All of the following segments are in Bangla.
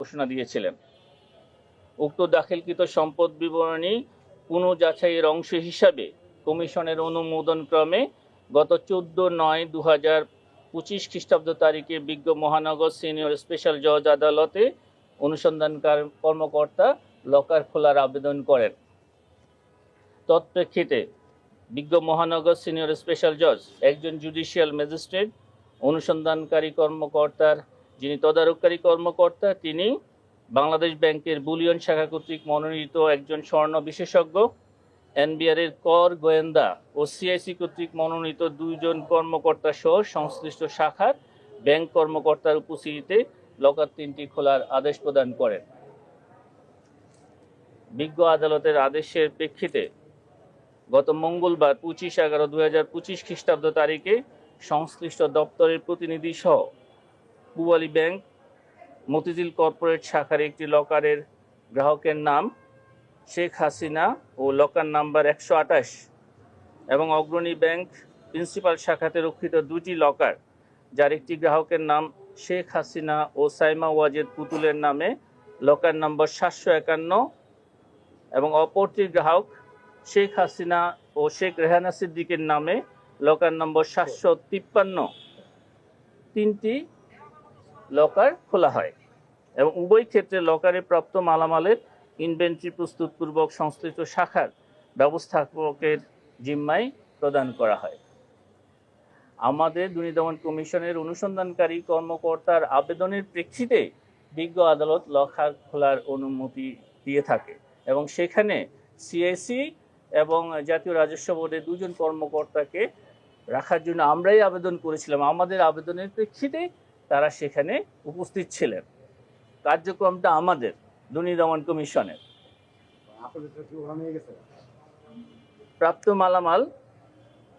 ঘোষণা দিয়েছিলেন। উক্ত দাখিলকৃত সম্পদ বিবরণী পুনঃযাচাইয়ের অংশ হিসাবে কমিশনের অনুমোদন ক্রমে গত 14/9/2025 খ্রিস্টাব্দ তারিখে বিজ্ঞ মহানগর সিনিয়র স্পেশাল জজ আদালতে অনুসন্ধান কর্মকর্তা লকার খোলার আবেদন করেন। তৎপ্রেক্ষিতে বিজ্ঞ মহানগর সিনিয়র স্পেশাল জজ একজন জুডিশিয়াল ম্যাজিস্ট্রেট, অনুসন্ধানকারী কর্মকর্তার যিনি তদারককারী কর্মকর্তা তিনি বাংলাদেশ ব্যাংকের বুলিয়ন শাখা কর্তৃক মনোনীত একজন স্বর্ণ বিশেষজ্ঞ, এনবিআর এর কর গোয়েন্দা ও সিআইসি কর্তৃক মনোনীত 2 জন কর্মকর্তা সহ সংশ্লিষ্ট শাখার ব্যাংক কর্মকর্তার উপস্থিতিতে লকার 3টি খোলার আদেশ প্রদান করেন। বিজ্ঞ আদালতের আদেশের প্রেক্ষিতে গত মঙ্গলবার 25/11/2025 খ্রিস্টাব্দ তারিখে সংশ্লিষ্ট দপ্তরের প্রতিনিধি সহ পূবালী ব্যাংক মতিঝিল কর্পোরেট শাখার একটি লকারের গ্রাহকের নাম শেখ হাসিনা ও লকার নাম্বার 128 এবং অগ্রণী ব্যাংক প্রিন্সিপাল শাখাতে রক্ষিত 2টি লকার যার একটি গ্রাহকের নাম শেখ হাসিনা ও সাইমা ওয়াজেদ পুতুলের নামে লকার নম্বর 751 এবং অপরটি গ্রাহক শেখ হাসিনা ও শেখ রেহানা সিদ্দিকের নামে লকার নম্বর 753 3টি লকার খোলা হয় এবং উভয় ক্ষেত্রে লকারে প্রাপ্ত মালামালের ইনভেন্টরি প্রস্তুতপূর্বক সংশ্লিষ্ট শাখার ব্যবস্থাপকের জিম্মায় প্রদান করা হয়। আমাদের দুর্নীতি দমন কমিশনের অনুসন্ধানকারী কর্মকর্তার আবেদনের প্রেক্ষিতে বিজ্ঞ আদালত লকার খোলার অনুমতি দিয়ে থাকে এবং সেখানে সিআইসি এবং জাতীয় রাজস্ব বোর্ডের 2 জন কর্মকর্তাকে রাখার জন্য আমরাই আবেদন করেছিলাম। আমাদের আবেদনের প্রেক্ষিতে তারা সেখানে উপস্থিত ছিলেন। কার্যক্রমটা আমাদের দুর্নীতি দমন কমিশনের। প্রাপ্ত মালামাল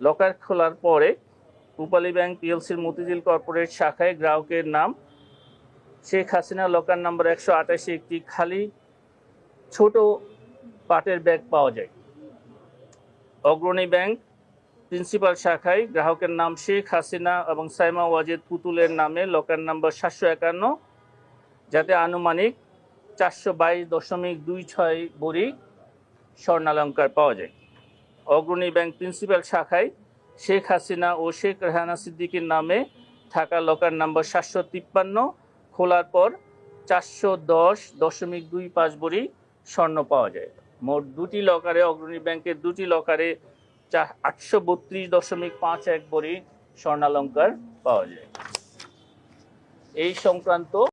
লকার খোলার পরে পূবালী ব্যাংক পিএলসির মতিঝিল কর্পোরেট শাখায় গ্রাহকের নাম শেখ হাসিনা লকার নম্বর 128 একটি খালি ছোট পাটের ব্যাগ পাওয়া যায়। অগ্রণী ব্যাংক প্রিন্সিপাল শাখায় গ্রাহকের নাম শেখ হাসিনা এবং সাইমা ওয়াজেদ পুতুলের নামে লকার নম্বর 751 যাতে আনুমানিক 422.26 ভরি স্বর্ণালঙ্কার পাওয়া যায়। অগ্রণী ব্যাংক প্রিন্সিপাল শাখায় শেখ হাসিনা ও শেখ রেহানা সিদ্দিকের নামে থাকা লকার নম্বর 753 খোলার পর 410.25 ভরি স্বর্ণ পাওয়া যায়। মোট 2টি লকারে অগ্রণী ব্যাংকের 2টি লকারে 832.51 ভরি স্বর্ণালঙ্কার পাওয়া যায়। এই সংক্রান্ত